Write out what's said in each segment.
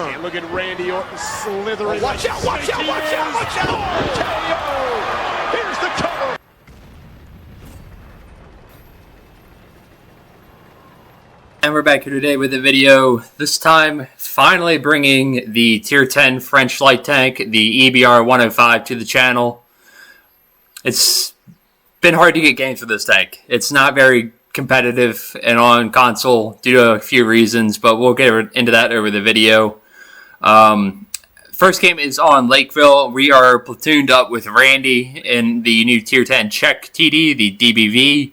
And look at Randy Orton slithering. Watch out, watch out, watch out, watch out! KO! Here's the cover! And we're back here today with a video, this time finally bringing the Tier 10 French light tank, the EBR 105, to the channel. It's been hard to get games for this tank. It's not very competitive and on console due to a few reasons, but we'll get into that over the video. First game is on Lakeville. We are platooned up with Randy in the new Tier 10 Czech TD, the DBV.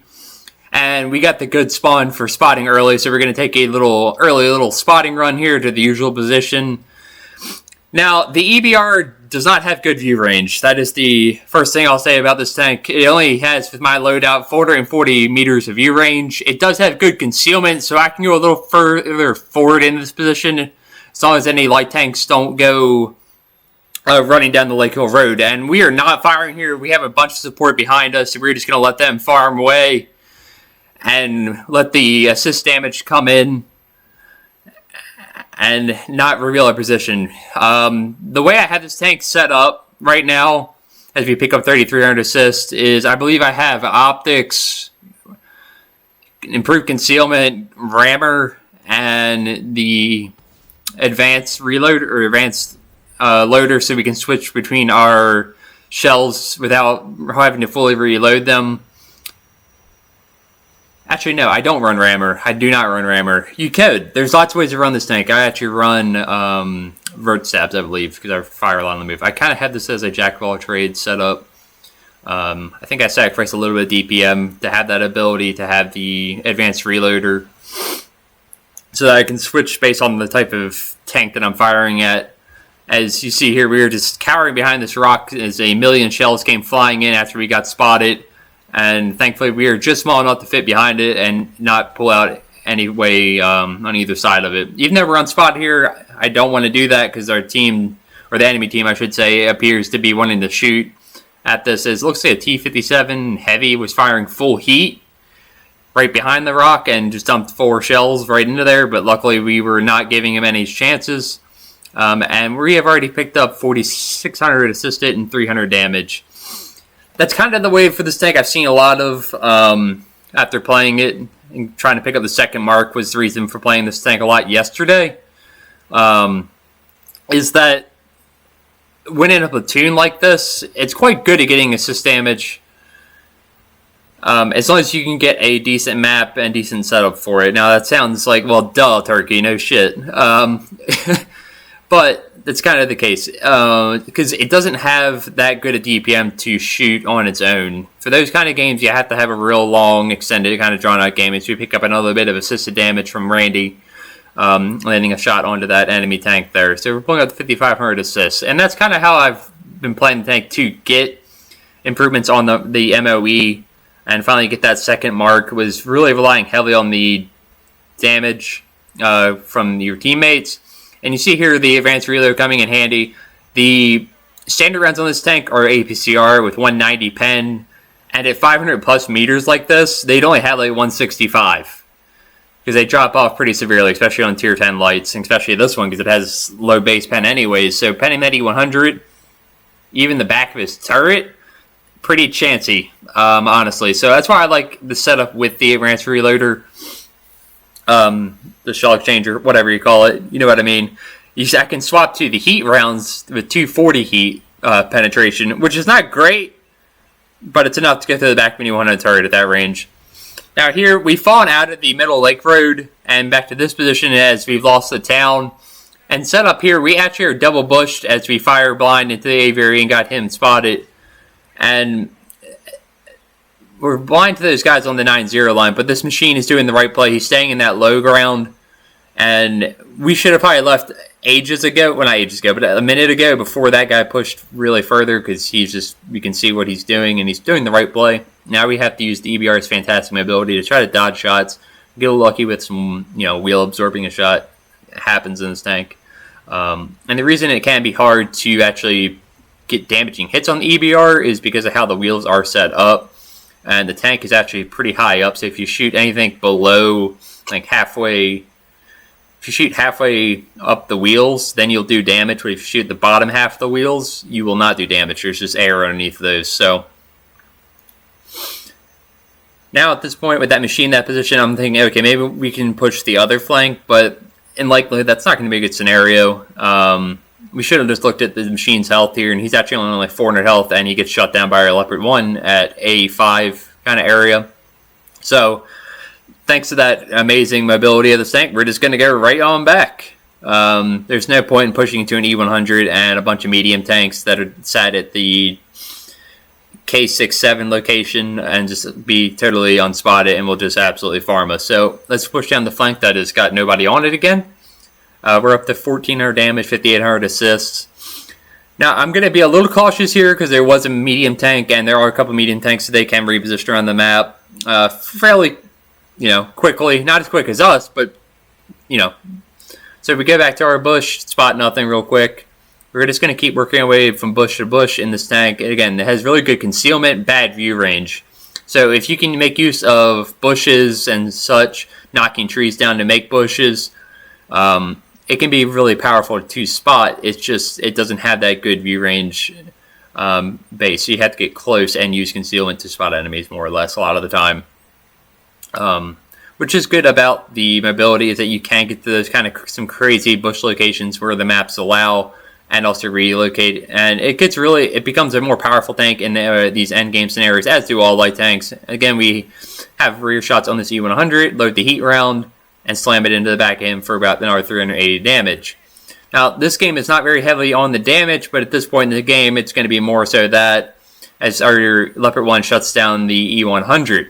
And we got the good spawn for spotting early, so we're going to take a little spotting run here to the usual position. Now, the EBR does not have good view range. That is the first thing I'll say about this tank. It only has, with my loadout, 440 meters of view range. It does have good concealment, so I can go a little further forward in this position, as long as any light tanks don't go running down the Lakeville Road. And we are not firing here. We have a bunch of support behind us, so we're just going to let them farm away and let the assist damage come in and not reveal our position. The way I have this tank set up right now, as we pick up 3,300 assist, is I believe I have optics, improved concealment, rammer, and the advanced reload or advanced loader, so we can switch between our shells without having to fully reload them. Actually, no, I don't run rammer. I do not run rammer. You could. There's lots of ways to run this tank. I actually run vert stabs, I believe, because I fire a lot on the move. I kind of had this as a jack of all trades setup. I think I sacrificed a little bit of DPM to have that ability to have the advanced reloader, so that I can switch based on the type of tank that I'm firing at. As you see here, we were just cowering behind this rock as a million shells came flying in after we got spotted. And thankfully, we are just small enough to fit behind it and not pull out any way on either side of it. Even though we're on spot here, I don't want to do that because our team, or the enemy team, I should say, appears to be wanting to shoot at this. It looks like a T-57 Heavy was firing full heat right behind the rock and just dumped 4 shells right into there. But luckily, we were not giving him any chances. And we have already picked up 4,600 assisted and 300 damage. That's kind of the wave for this tank I've seen a lot of after playing it and trying to pick up the second mark was the reason for playing this tank a lot yesterday. Is that when in a platoon like this, it's quite good at getting assist damage as long as you can get a decent map and decent setup for it. Now that sounds like, well, duh, Turkey, no shit. But that's kind of the case, because it doesn't have that good a DPM to shoot on its own. For those kind of games, you have to have a real long, extended, kind of drawn-out game. And so you pick up another bit of assisted damage from Randy, landing a shot onto that enemy tank there. So we're pulling out the 5,500 assists. And that's kind of how I've been playing the tank to get improvements on the MOE and finally get that second mark. Was really relying heavily on the damage from your teammates. And you see here the advanced reload coming in handy. The standard rounds on this tank are APCR with 190 pen. And at 500 plus meters like this, they'd only have like 165. Because they drop off pretty severely, especially on tier 10 lights. And especially this one because it has low base pen anyways. So penning that E100, even the back of his turret, pretty chancy, honestly. So that's why I like the setup with the advanced reloader. The shell exchanger, whatever you call it, you know what I mean. I can swap to the heat rounds with 240 heat penetration, which is not great, but it's enough to get to the back of the 100 turret at that range. Now here, we've fallen out of the middle lake road and back to this position as we've lost the town. And set up here, we actually are double bushed as we fire blind into the aviary and got him spotted. And we're blind to those guys on the 9-0 line, but this machine is doing the right play. He's staying in that low ground. And we should have probably left ages ago. Well, not ages ago, but a minute ago before that guy pushed really further because we can see what he's doing, and he's doing the right play. Now we have to use the EBR's fantastic mobility to try to dodge shots, get a little lucky with some, wheel absorbing a shot. It happens in this tank. And the reason it can be hard to actually get damaging hits on the EBR is because of how the wheels are set up. And the tank is actually pretty high up, so if you shoot anything below like halfway If you shoot halfway up the wheels, then you'll do damage. But if you shoot the bottom half of the wheels, you will not do damage. There's just air underneath those. So now at this point, with that machine in that position, I'm thinking, okay, maybe we can push the other flank. But in likelihood, that's not going to be a good scenario. We should have just looked at the machine's health here, and he's actually only like 400 health, and he gets shut down by our Leopard 1 at A5 kind of area. So thanks to that amazing mobility of the tank, we're just going to go right on back. There's no point in pushing to an E100 and a bunch of medium tanks that are sat at the K67 location and just be totally unspotted, and will just absolutely farm us. So let's push down the flank that has got nobody on it again. We're up to 1,400 damage, 5,800 assists. Now, I'm going to be a little cautious here because there was a medium tank, and there are a couple medium tanks that they can reposition around the map fairly, quickly. Not as quick as us, but, So if we go back to our bush, spot nothing real quick. We're just going to keep working our way from bush to bush in this tank. Again, it has really good concealment, bad view range. So if you can make use of bushes and such, knocking trees down to make bushes, it can be really powerful to spot. It's just, it doesn't have that good view range base. So you have to get close and use concealment to spot enemies more or less a lot of the time. Which is good about the mobility, is that you can get to those kind of some crazy bush locations where the maps allow, and also relocate. And it becomes a more powerful tank in these end game scenarios, as do all light tanks. Again, we have rear shots on this E100, load the heat round, and slam it into the back end for about another 380 damage. Now, this game is not very heavily on the damage, but at this point in the game, it's going to be more so that as our Leopard 1 shuts down the E100.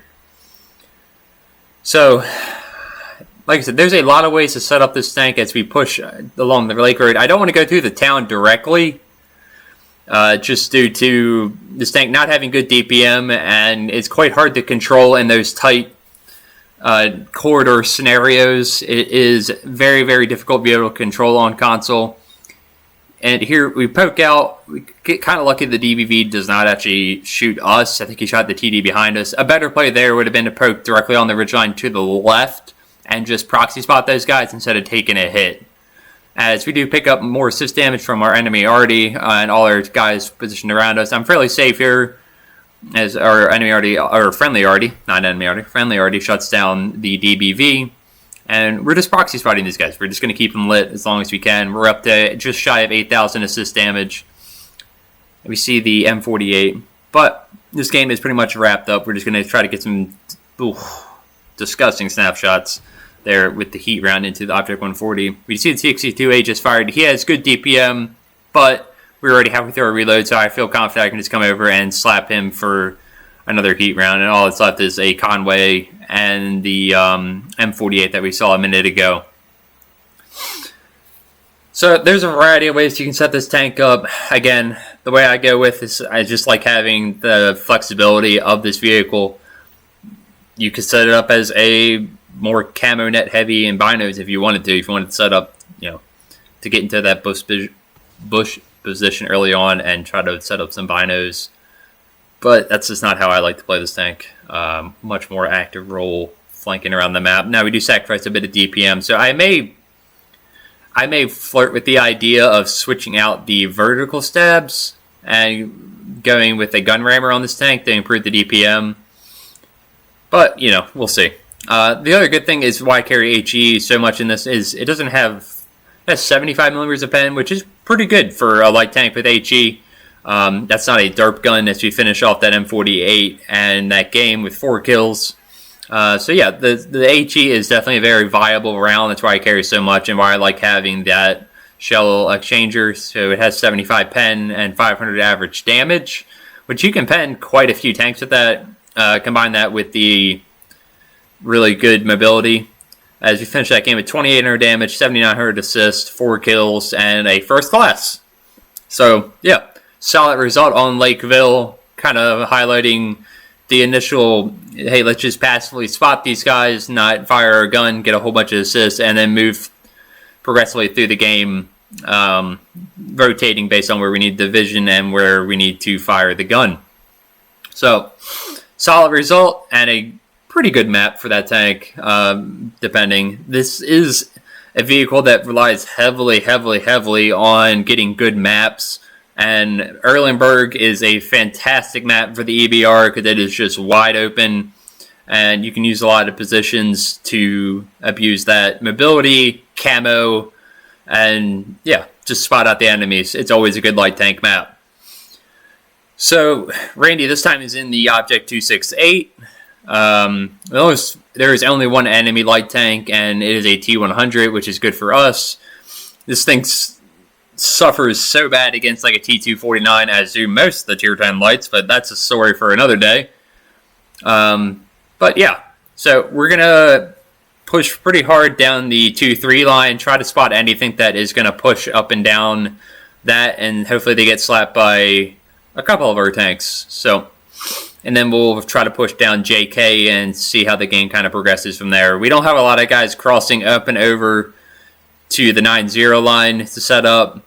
So, like I said, there's a lot of ways to set up this tank as we push along the lake road. I don't want to go through the town directly, just due to this tank not having good DPM, and it's quite hard to control in those tight corridor scenarios. It is very, very difficult to be able to control on console. And here we poke out. We get kind of lucky the DBV does not actually shoot us. I think he shot the TD behind us. A better play there would have been to poke directly on the ridgeline to the left and just proxy spot those guys instead of taking a hit. As we do pick up more assist damage from our enemy already, and all our guys positioned around us. I'm fairly safe here, as our enemy friendly already shuts down the DBV. And we're just proxy spotting these guys. We're just going to keep them lit as long as we can. We're up to just shy of 8,000 assist damage. We see the M48. But this game is pretty much wrapped up. We're just going to try to get some disgusting snapshots there with the heat round into the Object 140. We see the TXC-2A just fired. He has good DPM, but we're already halfway through our reload, so I feel confident I can just come over and slap him for another heat round. And all that's left is a Conway and the M48 that we saw a minute ago. So there's a variety of ways you can set this tank up. Again, the way I go with is I just like having the flexibility of this vehicle. You could set it up as a more camo net heavy and binos if you wanted to. If you wanted to set up, to get into that bush position early on and try to set up some binos. But that's just not how I like to play this tank. Much more active role flanking around the map. Now we do sacrifice a bit of DPM, so I may flirt with the idea of switching out the vertical stabs and going with a gun rammer on this tank to improve the DPM. But we'll see. The other good thing is why I carry HE so much in this is it doesn't have 75 millimeters of pen, which is pretty good for a light tank with HE. That's not a derp gun as we finish off that M48 and that game with 4 kills. So yeah, the HE is definitely a very viable round. That's why I carry so much and why I like having that shell exchanger. So it has 75 pen and 500 average damage, which you can pen quite a few tanks with that. Combine that with the really good mobility. As we finish that game with 2,800 damage, 7,900 assist, 4 kills, and a first class. So yeah. Solid result on Lakeville, kind of highlighting the initial, hey, let's just passively spot these guys, not fire a gun, get a whole bunch of assists, and then move progressively through the game, rotating based on where we need the vision and where we need to fire the gun. So, solid result and a pretty good map for that tank, depending. This is a vehicle that relies heavily on getting good maps. And Erlenberg is a fantastic map for the EBR because it is just wide open. And you can use a lot of positions to abuse that mobility, camo, and yeah, just spot out the enemies. It's always a good light tank map. So, Randy this time is in the Object 268. There is only one enemy light tank, and it is a T100, which is good for us. This thing suffers so bad against like a T249, as do most of the Tier 10 lights, but that's a story for another day. But yeah, so we're going to push pretty hard down the 2-3 line, try to spot anything that is going to push up and down that, and hopefully they get slapped by a couple of our tanks. So, and then we'll try to push down JK and see how the game kind of progresses from there. We don't have a lot of guys crossing up and over to the 9-0 line to set up,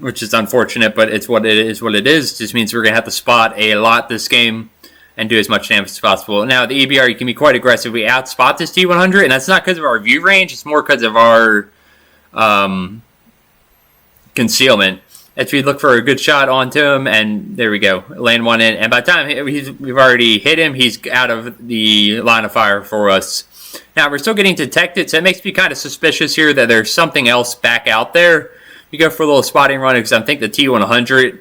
which is unfortunate, but it's what it is. It just means we're going to have to spot a lot this game and do as much damage as possible. Now, the EBR, you can be quite aggressive. We outspot this T100, and that's not because of our view range. It's more because of our concealment. As we look for a good shot onto him, and there we go. Land one in, and by the time we've already hit him, he's out of the line of fire for us. Now, we're still getting detected, so it makes me kind of suspicious here that there's something else back out there. We go for a little spotting run, because I think the T100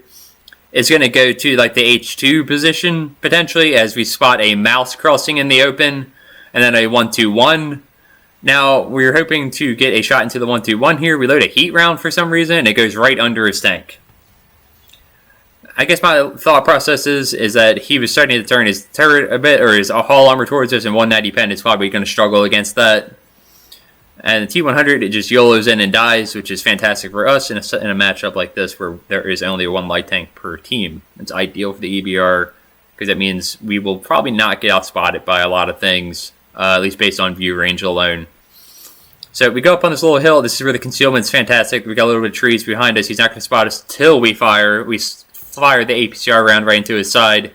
is going to go to like the H2 position, potentially, as we spot a mouse crossing in the open, and then a 1-2-1. Now, we're hoping to get a shot into the 1-2-1 here. We load a heat round for some reason, and it goes right under his tank. I guess my thought process is that he was starting to turn his turret a bit, or his hull armor towards us, and 190 pen is probably going to struggle against that. And the T100, it just YOLOs in and dies, which is fantastic for us in a matchup like this where there is only one light tank per team. It's ideal for the EBR because that means we will probably not get outspotted by a lot of things, at least based on view range alone. So we go up on this little hill. This is where the concealment's fantastic. We got a little bit of trees behind us. He's not going to spot us till we fire. We fire the APCR round right into his side.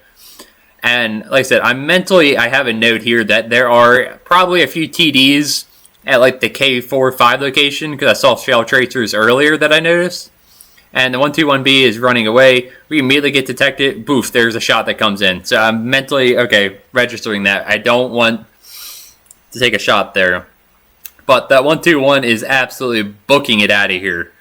And like I said, I have a note here that there are probably a few TDs at like the K4-5 location, because I saw shell tracers earlier that I noticed. And the 1-2-1B is running away. We immediately get detected. Boof, there's a shot that comes in. So I'm mentally, registering that. I don't want to take a shot there. But that 1-2-1 is absolutely booking it out of here.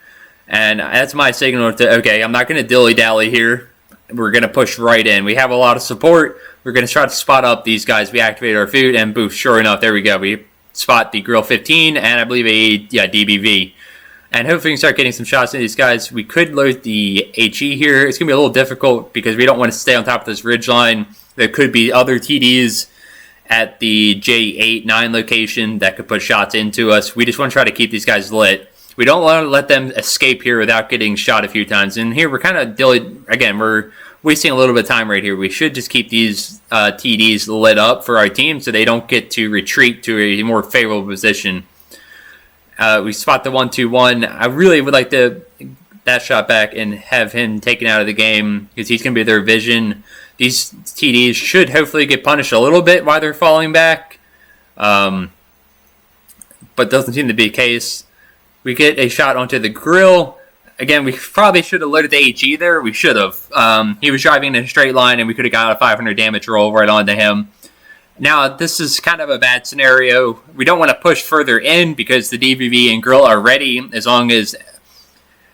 And that's my signal to, I'm not going to dilly-dally here. We're going to push right in. We have a lot of support. We're going to try to spot up these guys. We activate our food, and boof, sure enough, there we go. We spot the Grill 15 and I believe a DBV. And hopefully we can start getting some shots at these guys. We could load the HE here. It's going to be a little difficult because we don't want to stay on top of this ridge line. There could be other TDs at the J8-9 location that could put shots into us. We just want to try to keep these guys lit. We don't want to let them escape here without getting shot a few times. And here we're kind of we're wasting a little bit of time right here. We should just keep these TDs lit up for our team so they don't get to retreat to a more favorable position. We spot the 1-2-1. I really would like to that shot back and have him taken out of the game because he's going to be their vision. These TDs should hopefully get punished a little bit while they're falling back. But doesn't seem to be the case. We get a shot onto the grill. Again, we probably should have loaded the HE there. We should have. He was driving in a straight line, and we could have got a 500 damage roll right onto him. Now, this is kind of a bad scenario. We don't want to push further in because the DVV and grill are ready as long as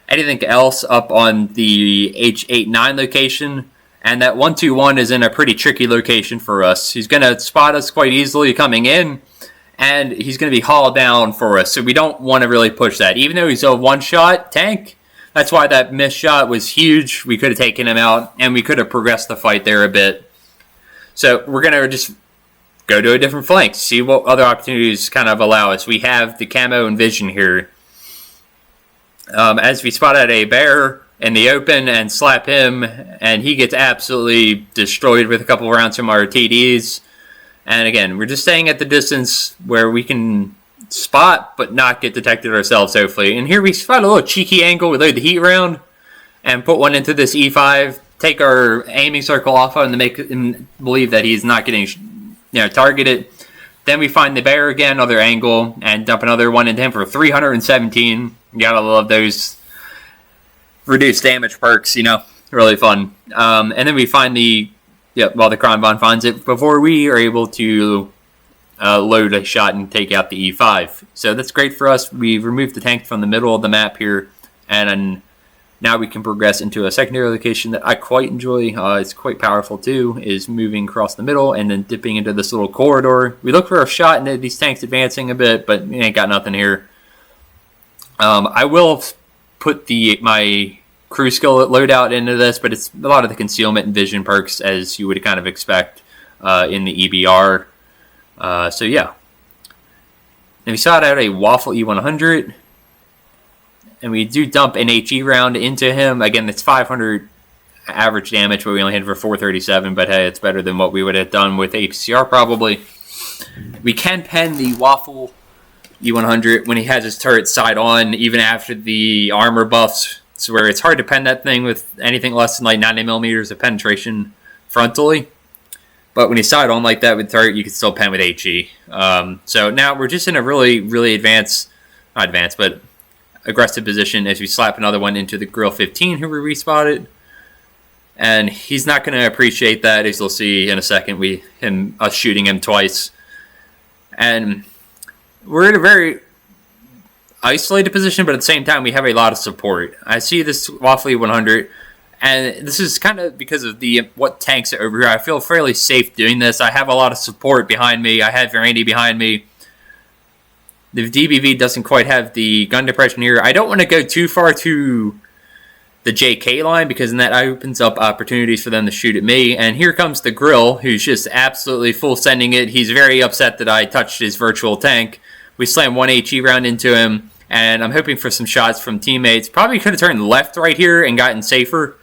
anything else up on the H8-9 location. And that 1-2-1 is in a pretty tricky location for us. He's going to spot us quite easily coming in, and he's going to be hauled down for us. So we don't want to really push that. Even though he's a one-shot tank, that's why that missed shot was huge. We could have taken him out, and we could have progressed the fight there a bit. So we're going to just go to a different flank, see what other opportunities kind of allow us. We have the camo and vision here. As we spot out a bear in the open and slap him, and he gets absolutely destroyed with a couple rounds from our TDs. And again, we're just staying at the distance where we can spot but not get detected ourselves, hopefully. And here we spot a little cheeky angle. We load the heat round and put one into this E5, take our aiming circle off on him to make him believe that he's not getting targeted. Then we find the bear again, other angle, and dump another one into him for 317. You gotta love those reduced damage perks, really fun. And then we find the Kronvon finds it before we are able to load a shot and take out the E5. So that's great for us. We've removed the tank from the middle of the map here, and now we can progress into a secondary location that I quite enjoy. It's quite powerful too, is moving across the middle and then dipping into this little corridor. We look for a shot into these tanks advancing a bit, but we ain't got nothing here. I will put my crew skill loadout into this, but it's a lot of the concealment and vision perks as you would kind of expect in the EBR. So yeah. And we shot out a Waffle E100. And we do dump an HE round into him. Again, it's 500 average damage, but we only hit for 437. But hey, it's better than what we would have done with APCR probably. We can pen the Waffle E100 when he has his turret side on, even after the armor buffs. So where it's hard to pen that thing with anything less than like 90 millimeters of penetration frontally. But when he's side on like that with turret, you can still pen with HE. So now we're just in a really, really aggressive position as we slap another one into the Grill 15 who we respotted. And he's not going to appreciate that, as you'll see in a second. Us shooting him twice. And we're in a very isolated position, but at the same time we have a lot of support. I see this Waffle 100, and this is kind of because of what tanks are over here. I feel fairly safe doing this. I have a lot of support behind me. I have Randy behind me. The DBV doesn't quite have the gun depression here. I don't want to go too far to the JK line because then that opens up opportunities for them to shoot at me. And here comes the Grill, who's just absolutely full sending it. He's very upset that I touched his virtual tank. We slam one HE round into him, and I'm hoping for some shots from teammates. Probably could have turned left right here and gotten safer,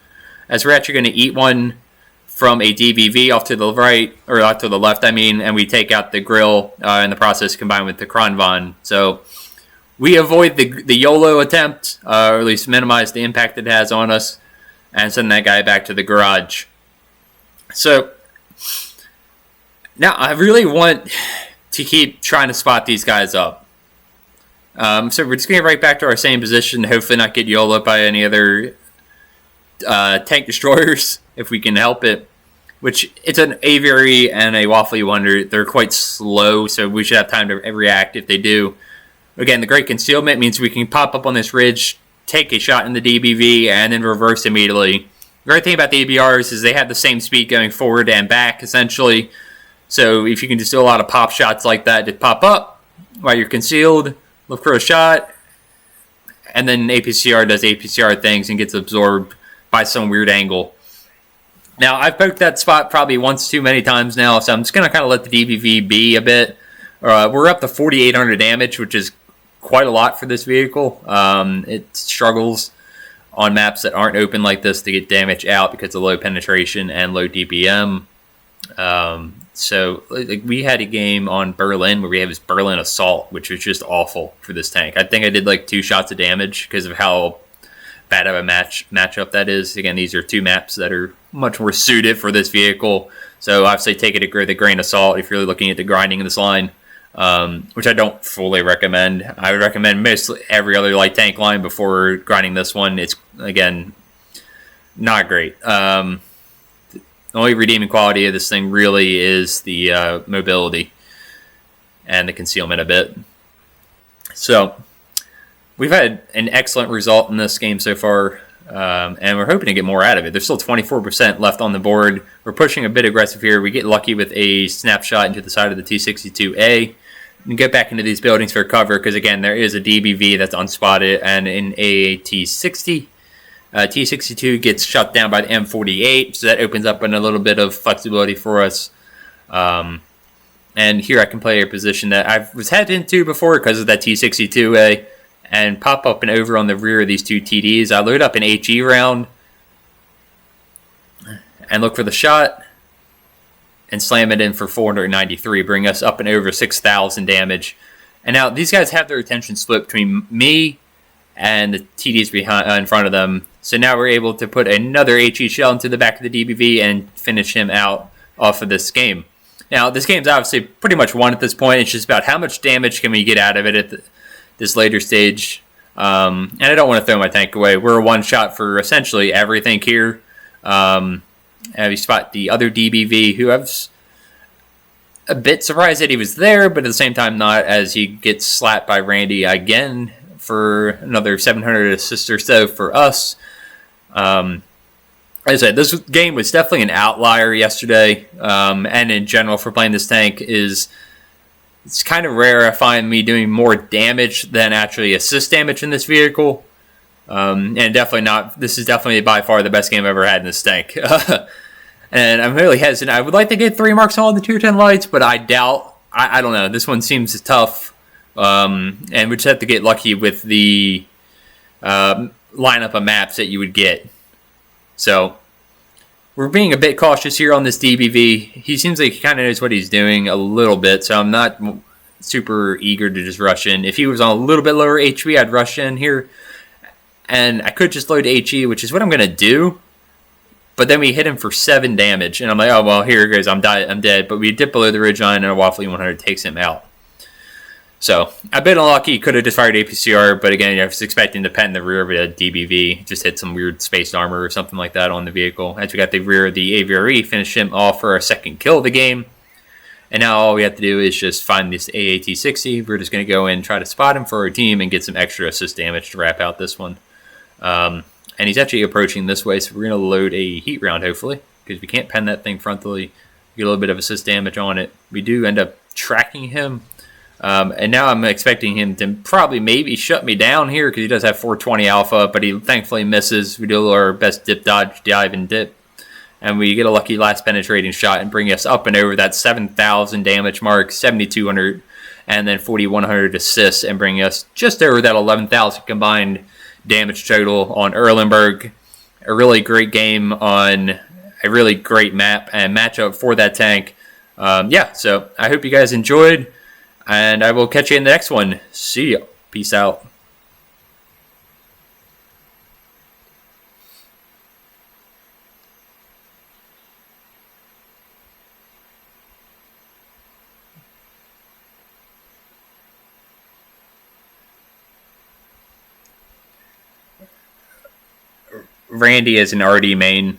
as we're actually going to eat one from a DBV off to the right, or off to the left, and we take out the Grill in the process combined with the Kronvon. So we avoid the YOLO attempt, or at least minimize the impact it has on us, and send that guy back to the garage. So now I really want to keep trying to spot these guys up. So we're just going to get right back to our same position, hopefully not get YOLO by any other tank destroyers if we can help it, which it's an Aviary and a Waffly Wonder. They're quite slow, so we should have time to react if they do. Again, the great concealment means we can pop up on this ridge, take a shot in the DBV, and then reverse immediately. The great thing about the EBRs is they have the same speed going forward and back, essentially. So if you can just do a lot of pop shots like that, just pop up while you're concealed, look for a shot, and then APCR does APCR things and gets absorbed by some weird angle. Now, I've poked that spot probably once too many times now, so I'm just going to kind of let the DBV be a bit. We're up to 4,800 damage, which is quite a lot for this vehicle. It struggles on maps that aren't open like this to get damage out because of low penetration and low DPM. So we had a game on Berlin where we had this Berlin Assault, which was just awful for this tank. I think I did like 2 shots of damage because of how bad of a matchup that is. Again, these are 2 maps that are much more suited for this vehicle. So obviously take it with a grain of salt if you're really looking at the grinding of this line, which I don't fully recommend. I would recommend mostly every other light tank line before grinding this one. It's, again, not great. The only redeeming quality of this thing really is the mobility and the concealment a bit. So we've had an excellent result in this game so far, and we're hoping to get more out of it. There's still 24% left on the board. We're pushing a bit aggressive here. We get lucky with a snapshot into the side of the T-62A and get back into these buildings for cover because, again, there is a DBV that's unspotted and an AT-60. T-62 gets shut down by the M48, so that opens up a little bit of flexibility for us. And here I can play a position that I was headed into before because of that T-62A and pop up and over on the rear of these 2 TDs. I load up an HE round and look for the shot and slam it in for 493, bring us up and over 6,000 damage. And now these guys have their attention split between me and the TDs behind in front of them. So now we're able to put another HE shell into the back of the DBV and finish him out off of this game. Now, this game's obviously pretty much won at this point. It's just about how much damage can we get out of it at this later stage. And I don't want to throw my tank away. We're a one-shot for essentially everything here. And we spot the other DBV, who I was a bit surprised that he was there, but at the same time not, as he gets slapped by Randy again for another 700 assist or so for us. As I said, this game was definitely an outlier yesterday, and in general for playing this tank it's kind of rare I find me doing more damage than actually assist damage in this vehicle. And definitely not, this is definitely by far the best game I've ever had in this tank. And I'm really hesitant. I would like to get 3 marks on all the tier 10 lights, but I doubt, I don't know, this one seems tough. And we just have to get lucky with the lineup of maps that you would get. So, we're being a bit cautious here on this DBV. He seems like he kind of knows what he's doing a little bit, so I'm not super eager to just rush in. If he was on a little bit lower HV, I'd rush in here. And I could just load HE, which is what I'm going to do. But then we hit him for 7 damage, and I'm like, oh, well, here it goes, I'm dead. But we dip below the ridgeline, and a Waffly 100 takes him out. So, a bit unlucky. Could have just fired APCR, but again, I was expecting to pen the rear of a DBV. Just hit some weird space armor or something like that on the vehicle. As we got the rear of the AVRE, finish him off for our second kill of the game. And now all we have to do is just find this AAT-60. We're just going to go in and try to spot him for our team and get some extra assist damage to wrap out this one. And he's actually approaching this way, so we're going to load a heat round, hopefully, because we can't pen that thing frontally. Get a little bit of assist damage on it. We do end up tracking him. And now I'm expecting him to probably maybe shut me down here because he does have 420 alpha, but he thankfully misses. We do our best dip, dodge, dive, and dip. And we get a lucky last penetrating shot and bring us up and over that 7,000 damage mark, 7,200, and then 4,100 assists, and bring us just over that 11,000 combined damage total on Erlenberg. A really great game on a really great map and matchup for that tank. Yeah, so I hope you guys enjoyed. And I will catch you in the next one. See ya. Peace out. Randy is an RD main.